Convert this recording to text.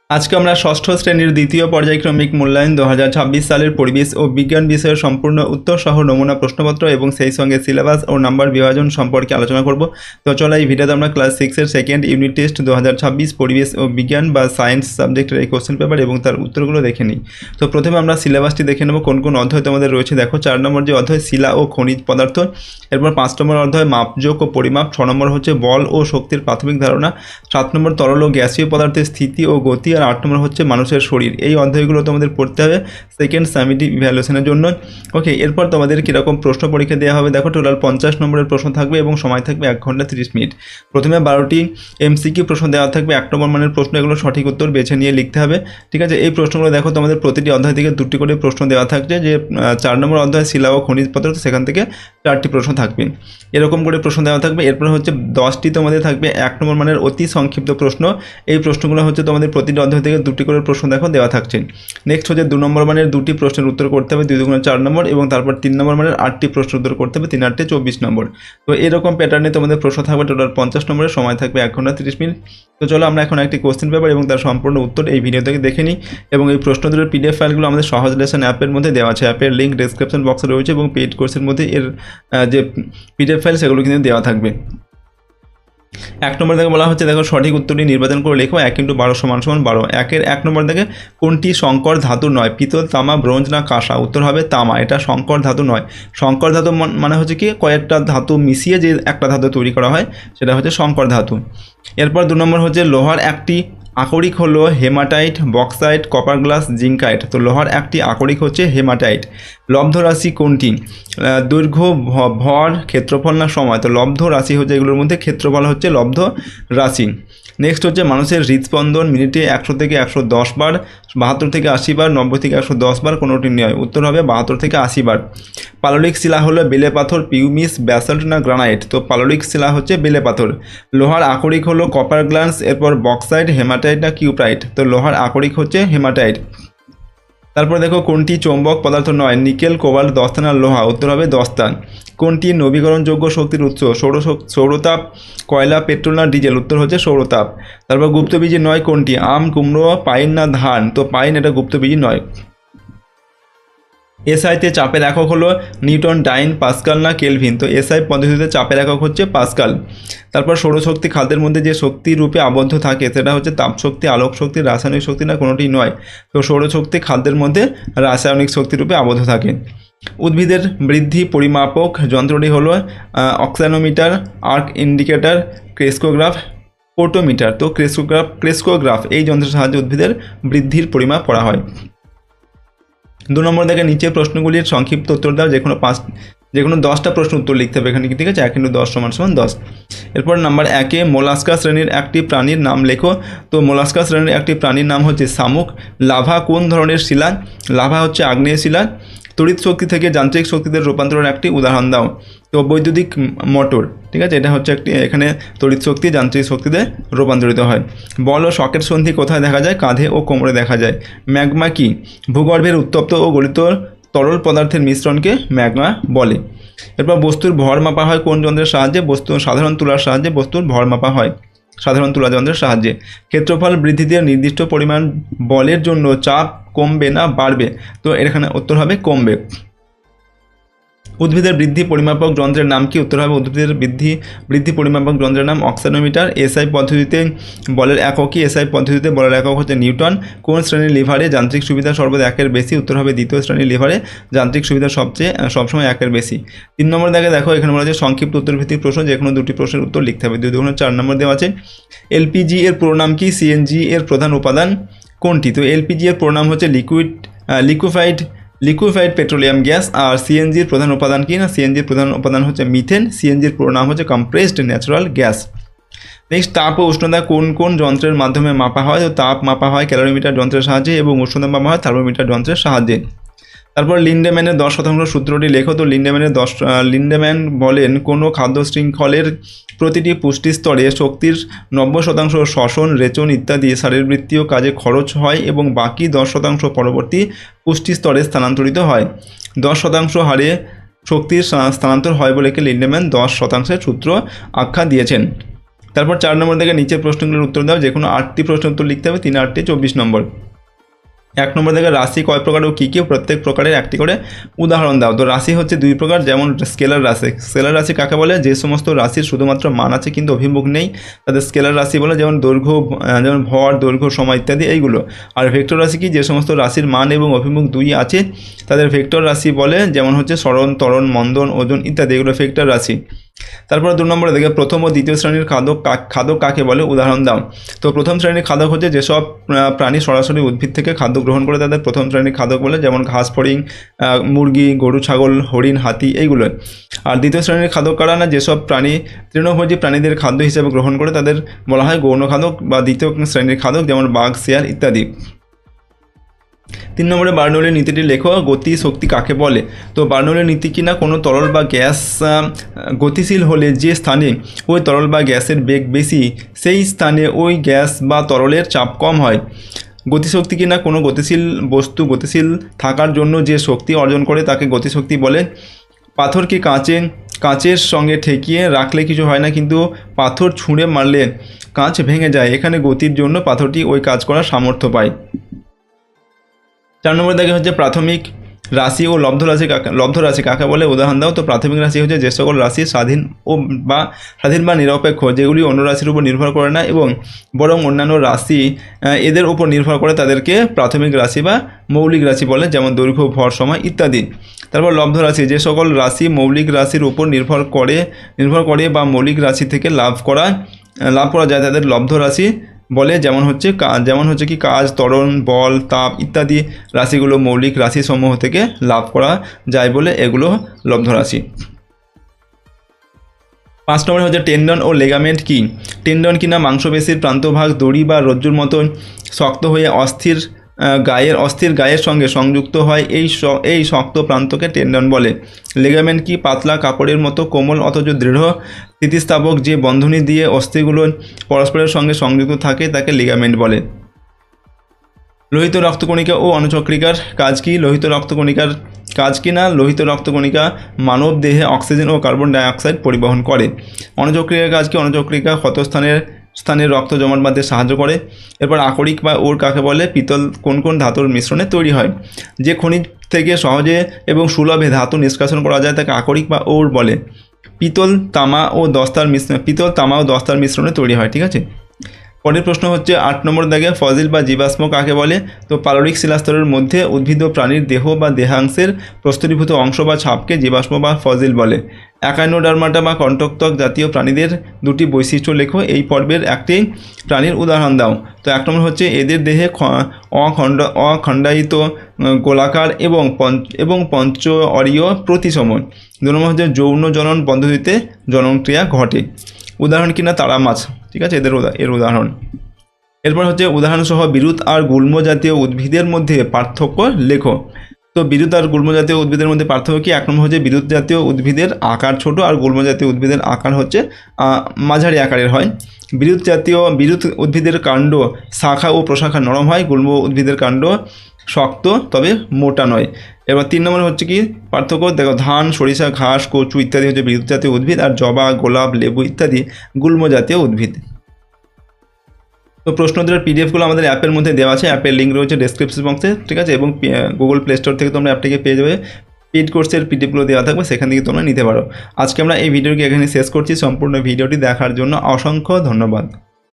আজকে আমরা ষষ্ঠ শ্রেণীর দ্বিতীয় পর্যায়ক্রমিক মূল্যায়ন 2026 সালের পরিবেশ ও বিজ্ঞান বিষয়ের সম্পূর্ণ উত্তর সহ নমুনা প্রশ্নপত্র এবং সেই সঙ্গে সিলেবাস ও নাম্বার বিভাজন সম্পর্কে আলোচনা করব। তো চলো এই ভিডিওতে আমরা ক্লাস 6-এর সেকেন্ড ইউনিট টেস্ট 2026 পরিবেশ ও বিজ্ঞান বা সায়েন্স সাবজেক্টের এই কোশ্চেন পেপার এবং তার উত্তরগুলো দেখে নিই। তো প্রথমে আমরা সিলেবাসটি দেখে নেব কোন কোন অধ্যায় তোমাদের রয়েছে। দেখো 4 নম্বর যে অধ্যায় শিলা ও খনিজ পদার্থ, এরপর 5 নম্বর অধ্যায় মাপযোগ ও পরিমাপ, 6 নম্বর হচ্ছে বল ও শক্তির প্রাথমিক ধারণা, 7 নম্বর তরল ও গ্যাসীয় পদার্থের স্থিতি ও গতি, আর 8 নম্বর হচ্ছে মানুষের শরীর। এই অধ্যায়গুলো তোমাদের পড়তে হবে সেকেন্ড সামেটিভ ইভ্যালুয়েশনের জন্য। ওকে, এরপর তোমাদের কীরকম প্রশ্ন পরীক্ষা দেওয়া হবে দেখো, টোটাল 50 নম্বরের প্রশ্ন থাকবে এবং সময় থাকবে 1 ঘন্টা 30 মিনিট। প্রথমে 12টি এমসিকিউ প্রশ্ন দেওয়া থাকবে, 1 নম্বর মানের প্রশ্ন, এগুলো সঠিক উত্তর বেছে নিয়ে লিখতে হবে। ঠিক আছে, এই প্রশ্নগুলো দেখো তোমাদের প্রতিটি অধ্যায় থেকে 2টি করে প্রশ্ন দেওয়া থাকছে। যে 4 নম্বর অধ্যায় শিলা ও খনিজ পদার্থ, সেখান থেকে 4টি প্রশ্ন থাকবে, এরকম করে প্রশ্ন দেওয়া থাকবে। এরপর হচ্ছে 10টি তোমাদের থাকবে 1 নম্বর মানের অতি সংক্ষিপ্ত প্রশ্ন। এই প্রশ্নগুলো হচ্ছে তোমাদের প্রতিটি অধ্যায় থেকে 2টি করে প্রশ্ন দেখো দেওয়া থাকছে। নেক্সট হচ্ছে 2 নম্বর মানের 2টি প্রশ্নের উত্তর করতে হবে, 2 দুগুণে 4 নম্বর, এবং তারপর 3 নম্বর মানের 8টি প্রশ্নের উত্তর করতে হবে, 3 8 24 নম্বর। তো এরকম প্যাটার্নে তোমাদের প্রশ্ন থাকবে, টোটাল 50 নম্বরের, সময় থাকবে 1 ঘন্টা 30 মিনিট। তো চলো আমরা এখন একটি কোশ্চেন পেপার এবং তার সম্পূর্ণ উত্তর এই ভিডিও থেকে দেখে নিই। এবং এই প্রশ্ন দুটোর পিডিএফ ফাইলগুলো আমাদের সহজ লেসন অ্যাপের মধ্যে দেওয়া আছে, অ্যাপের লিঙ্ক ডেসক্রিপশন বক্সে রয়েছে, এবং পেইড কোর্সের মধ্যে এর যে পিডিএফ ফাইল সেগুলো কিন্তু দেওয়া থাকবে। 1 নম্বর থেকে বলা হচ্ছে দেখো, সঠিক উত্তরটি নির্বাচন করে লেখো। 1 × 12 = 12। 1 নম্বর থেকে কোনটি সংকর ধাতু নয়, পিতল, তামা, ব্রোঞ্জ না কাঁসা? উত্তর হবে তামা, এটা সংকর ধাতু নয়। সংকর ধাতু মানে হচ্ছে কি, কয়েকটা ধাতু মিশিয়ে যে একটা ধাতু তৈরি করা হয় সেটা হচ্ছে সংকর ধাতু। এরপর 2 নম্বর হচ্ছে লোহার একটি আকরিক হলো হেমাটাইট, বক্সাইট, কপার গ্লাস, জিঙ্কাইট। তো লোহার একটি আকরিক হচ্ছে হেমাটাইট। লব্ধ রাশি কোনটি? দৈর্ঘ্য, ভর, ক্ষেত্রফল না সময়? তো লব্ধ রাশি হচ্ছে এগুলোর মধ্যে, ক্ষেত্রফল হচ্ছে লব্ধ রাশি। নেক্সট হচ্ছে মানুষের হৃদস্পন্দন মিনিটে 100 থেকে 110 বার, 72 থেকে 80 বার, 90 থেকে 110 বার, কোনোটি নয়। উত্তর হবে 72 থেকে 80 বার। পাললিক শিলা হলো বেলে পাথর, পিউমিস, ব্যাসল্ট না গ্রানাইট? তো পাললিক শিলা হচ্ছে বেলে পাথর। লোহার আকরিক হলো কপার গ্লাস, এরপর বক্সাইট, হেমাটাইট না কিউপ্রাইট? তো লোহার আকরিক হচ্ছে হেমাটাইট। তারপর দেখো, কোনটি চৌম্বক পদার্থ নয়? নিকেল, কোবাল্ট, দস্তা না লোহা? উত্তর হবে দস্তা। কোনটি নবীকরণযোগ্য শক্তির উৎস? সৌরতাপ, কয়লা, পেট্রোল না ডিজেল? উত্তর হচ্ছে সৌরতাপ। তারপর গুপ্তবীজি নয় কোনটি? আম, কুমড়ো, পাইন না ধান? তো পাইন, এটা গুপ্তবীজি নয়। এসআইতে চাপের একক হলো নিউটন, ডাইন, পাস্কাল না কেলভিন? তো এসআই পদ্ধতিতে চাপের একক হচ্ছে পাস্কাল। তারপর সৌরশক্তি খাদ্যের মধ্যে যে শক্তি রূপে আবদ্ধ থাকে সেটা হচ্ছে তাপশক্তি, আলোক শক্তি, রাসায়নিক শক্তি না কোনোটি নয়? তো সৌরশক্তি খাদ্যের মধ্যে রাসায়নিক শক্তি রূপে আবদ্ধ থাকে। উদ্ভিদের বৃদ্ধি পরিমাপক যন্ত্রটি হলো অক্সানোমিটার, আর্ক ইন্ডিকেটর, ক্রেস্কোগ্রাফ, পোটোমিটার? তো ক্রেস্কোগ্রাফ এই যন্ত্রের সাহায্যে উদ্ভিদের বৃদ্ধির পরিমাপ করা হয়। 2 নম্বর থেকে নিচে প্রশ্নগুলির সংক্ষিপ্ত উত্তর দাও, যে কোনো 10টা প্রশ্ন উত্তর লিখতে হবে এখানে, ঠিক আছে? 1 × 10 = 10। এরপর নাম্বার 1-এ মোলাস্কা শ্রেণীর একটি প্রাণীর নাম লেখো। তো মোলাস্কা শ্রেণীর একটি প্রাণীর নাম হচ্ছে শামুক। লাভা কোন ধরনের শিলা? লাভা হচ্ছে আগ্নেয় শিলা। তড়িৎ শক্তি থেকে যান্ত্রিক শক্তিতে রূপান্তরের একটি উদাহরণ দাও। তো বৈদ্যুতিক মোটর, ঠিক আছে, এটা হচ্ছে একটি, এখানে তড়িৎ শক্তি যান্ত্রিক শক্তিতে রূপান্তরিত হয়। বল ও শকের সন্ধি কোথায় দেখা যায়? কাঁধে ও কোমরে দেখা যায়। ম্যাগমা কি? ভূগর্ভের উত্তপ্ত ও গলিত তরল পদার্থের মিশ্রণকে ম্যাগমা বলে। এরপর বস্তুর ভর মাপা হয় কোন যন্ত্রের সাহায্যে? সাধারণ তুলার সাহায্যে বস্তুর ভর মাপা হয়, সাধারণ তুলা যন্ত্রের সাহায্যে। ক্ষেত্রফল বৃদ্ধিতে নির্দিষ্ট পরিমাণ বলের জন্য চাপ কমবে না বাড়বে? তো এখানে উত্তর হবে কমবে। উদ্ভিদের বৃদ্ধি পরিমাপক যন্ত্রের নাম কি? উত্তর হবে উদ্ভিদের বৃদ্ধি পরিমাপক যন্ত্রের নাম অক্সানোমিটার। এসআই পদ্ধতিতে বলের একক কি? এসআই পদ্ধতিতে বলের একক হচ্ছে নিউটন। কোন শ্রেণীর লিভারে যান্ত্রিক সুবিধা সর্বদা 1-এর বেশি? উত্তর হবে দ্বিতীয় শ্রেণীর লিভারে যান্ত্রিক সুবিধা সবসময় 1-এর বেশি। 3 নম্বর দেখো, এখানে বলা আছে সংক্ষিপ্ত উত্তরভিত্তিক প্রশ্ন, যে কোনো 2টি প্রশ্নের উত্তর লিখতে হবে। 2 দুগুণে 4 নম্বর দেওয়া আছে। এলপিজি এর পুরো নাম কি? সিএনজি এর প্রধান উপাদান কোনটি? তো এলপিজি এর পুরো নাম হচ্ছে লিকুইফাইড পেট্রোলিয়াম গ্যাস। আর সিএনজির প্রধান উপাদান কি? না সিএনজির প্রধান উপাদান হচ্ছে মিথেন। সিএনজির পুরো নাম হচ্ছে কম্প্রেসড ন্যাচারাল গ্যাস। নেক্সট, তাপ ও উষ্ণতা কোন কোন যন্ত্রের মাধ্যমে মাপা হয়? তো তাপ মাপা হয় ক্যালোরিমিটার যন্ত্রের সাহায্যে এবং উষ্ণতা মাপা হয় থার্মোমিটার যন্ত্রের সাহায্যে। তারপর লিন্ডেম্যানের 10% সূত্রটি লেখো। তো লিন্ডেম্যান বলেন কোনো খাদ্য শৃঙ্খলের প্রতিটি পুষ্টি স্তরে শক্তির 90% শ্বসন, রেচন ইত্যাদি শারীরবৃত্তীয় কাজে খরচ হয় এবং বাকি 10% পরবর্তী পুষ্টি স্তরে স্থানান্তরিত হয়। 10% হারে শক্তির স্থানান্তর হয় বলে লিন্ডেম্যান 10% সূত্র আখ্যা দিয়েছেন। তারপর 4 নম্বর থেকে নিচের প্রশ্নগুলোর উত্তর দাও, যে কোনো 8টি প্রশ্ন উত্তর লিখতে হবে, 3 8 24 নম্বর। 1 নম্বর থেকে রাশি কয় প্রকার ও কী কী, প্রত্যেক প্রকারের একটি করে উদাহরণ দাও। তো রাশি হচ্ছে 2 প্রকার, যেমন স্কেলার রাশি। স্কেলার রাশি কাকে বলে? যে সমস্ত রাশির শুধুমাত্র মান আছে কিন্তু অভিমুখ নেই, তাদের স্কেলার রাশি বলে, যেমন দৈর্ঘ্য, যেমন ভর, দৈর্ঘ্য, সময় ইত্যাদি এইগুলো। আর ভেক্টর রাশি কি? যে সমস্ত রাশির মান এবং অভিমুখ 2 আছে তাদের ভেক্টর রাশি বলে, যেমন হচ্ছে সরণ, ত্বরণ, মন্দন, ওজন ইত্যাদি, এগুলো ভেক্টর রাশি। তারপরে 2 নম্বরে দেখে প্রথম ও দ্বিতীয় শ্রেণীর খাদক কাকে বলে, উদাহরণ দাও। তো প্রথম শ্রেণীর খাদক হচ্ছে যেসব প্রাণী সরাসরি উদ্ভিদ থেকে খাদ্য গ্রহণ করে তাদের প্রথম শ্রেণীর খাদক বলে, যেমন ঘাস ফড়িং, মুরগি, গরু, ছাগল, হরিণ, হাতি এইগুলো। আর দ্বিতীয় শ্রেণীর খাদক কারা না? যেসব প্রাণী তৃণভোজী প্রাণীদের খাদ্য হিসেবে গ্রহণ করে তাদের বলা হয় গৌণ খাদক বা দ্বিতীয় শ্রেণীর খাদক, যেমন বাঘ, শিয়াল ইত্যাদি। 3 নম্বরে বার্নৌলির নীতিটি লেখো, গতি শক্তি কাকে বলে। তো বার্নৌলির নীতি কিনা কোনো তরল বা গ্যাস গতিশীল হলে যে স্থানে ওই তরল বা গ্যাসের বেগ বেশি সেই স্থানে ওই গ্যাস বা তরলের চাপ কম হয়। গতিশক্তি কিনা কোনো গতিশীল বস্তু গতিশীল থাকার জন্য যে শক্তি অর্জন করে তাকে গতিশক্তি বলে। পাথর কি কাঁচের সঙ্গে ঠেকিয়ে রাখলে কিছু হয় না, কিন্তু পাথর ছুঁড়ে মারলে কাঁচ ভেঙে যায়। এখানে গতির জন্য পাথরটি ওই কাজ করার সামর্থ্য পায়। 4 নম্বর দেখে হচ্ছে প্রাথমিক রাশি ও লব্ধ রাশি কাকে বলে, উদাহরণ দাও। তো প্রাথমিক রাশি হচ্ছে যে সকল রাশি স্বাধীন বা নিরপেক্ষ, যেগুলি অন্য রাশির উপর নির্ভর করে না এবং বরং অন্যান্য রাশি এদের উপর নির্ভর করে, তাদেরকে প্রাথমিক রাশি বা মৌলিক রাশি বলে, যেমন দৈর্ঘ্য, ভর, সময় ইত্যাদি। তারপর লব্ধ রাশি, যে সকল রাশি মৌলিক রাশির উপর নির্ভর করে বা মৌলিক রাশি থেকে লাভ করা যায় তাদের লব্ধ রাশি বলে, যেমন হচ্ছে কি কাজ, ত্বরণ, বল, তাপ ইত্যাদি রাশিগুলো মৌলিক রাশিসমূহ থেকে লাভ করা যায় বলে এগুলো লব্ধ রাশি। 5 নম্বরে হচ্ছে টেন্ডন ও লেগামেন্ট কি। টেন্ডন কিনা মাংসপেশির প্রান্তভাগ দড়ি বা রজ্জুর মতো শক্ত হয়ে অস্থির গায়ের সঙ্গে সংযুক্ত হয়, এই শক্ত প্রান্তকে টেন্ডন বলে। লেগামেন্ট কি? পাতলা কাপড়ের মতো কোমল অথচ দৃঢ় স্থিতিস্থাপক যে বন্ধনী দিয়ে অস্থিগুলো পরস্পরের সঙ্গে সংযুক্ত থাকে তাকে লিগামেন্ট বলে। লোহিত রক্তকণিকা ও অনুচক্রিকার কাজ কি। লোহিত রক্তকণিকার কাজ কি না? লোহিত রক্তকণিকা মানব দেহে অক্সিজেন ও কার্বন ডাইঅক্সাইড পরিবহন করে। অনুচক্রিকার কাজ কি? অনুচক্রিকা ক্ষতস্থানের রক্ত জমাট বাঁধতে সাহায্য করে। এরপর আকরিক বা ওর কাকে বলে। পিতল কোন ধাতুর মিশ্রণে তৈরি হয়। যে খনিজ থেকে সহজে এবং সুলভে ধাতু নিষ্কাশন করা যায় তাকে আকরিক বা ওর বলে। পিতল তামা ও দস্তার মিশ্রণে তৈরি হয়। ঠিক আছে। পরের প্রশ্ন হচ্ছে 8 নম্বর দাগে ফসিল বা জীবাশ্ম কাকে বলে। তো পাললিক শিলাস্তরের মধ্যে উদ্ভিদ ও প্রাণীর দেহ বা দেহাংশের প্রস্তরীভূত অংশ বা ছাপকে জীবাশ্ম বা ফসিল বলে। একাইনোডার্মাটা বা কণ্টকত্বক জাতীয় প্রাণীদের 2টি বৈশিষ্ট্য লেখো। এই পর্বের একটি প্রাণীর উদাহরণ দাও। তো 1 নম্বর হচ্ছে এদের দেহে অখণ্ডায়িত গোলাকার এবং পঞ্চ অরীয় প্রতিসম। 2 নম্বর হচ্ছে যৌন জনন পদ্ধতিতে জননক্রিয়া ঘটে। উদাহরণ কিনা তারা মাছ। ঠিক আছে, এর উদাহরণ। এরপর হচ্ছে উদাহরণসহ বিরুৎ আর গুল্ম জাতীয় উদ্ভিদের মধ্যে পার্থক্য লেখো। তো বিরুৎ আর গুল্ম জাতীয় উদ্ভিদের মধ্যে পার্থক্য কি? 1 নম্বর হচ্ছে বিরুৎ জাতীয় উদ্ভিদের আকার ছোট আর গুল্ম জাতীয় উদ্ভিদের আকার হচ্ছে মাঝারি আকারের হয়। বিরুৎ উদ্ভিদের কাণ্ড শাখা ও প্রশাখা নরম হয়, গুল্ম উদ্ভিদের কাণ্ড শক্ত তবে মোটা নয়। এবার 3 নম্বর হচ্ছে কি পার্থক্য দেখো, ধান, সরিষা, ঘাস, কচু ইত্যাদি হচ্ছে বিরুৎ জাতীয় উদ্ভিদ আর জবা, গোলাপ, লেবু ইত্যাদি গুল্ম জাতীয় উদ্ভিদ। তো প্রশ্নোত্তরের পিডিএফগুলো আমাদের অ্যাপের মধ্যে দেওয়া আছে, অ্যাপের লিঙ্ক রয়েছে ডেসক্রিপশন বক্সে। ঠিক আছে, এবং গুগল প্লে স্টোর থেকে তোমরা অ্যাপটিকে পেয়ে যাবে, পেড কোর্সের পিডিএফগুলো দেওয়া থাকবে, সেখান থেকে তোমরা নিতে পারো। আজকে আমরা এই ভিডিওটি এখানে শেষ করছি। সম্পূর্ণ ভিডিওটি দেখার জন্য অসংখ্য ধন্যবাদ।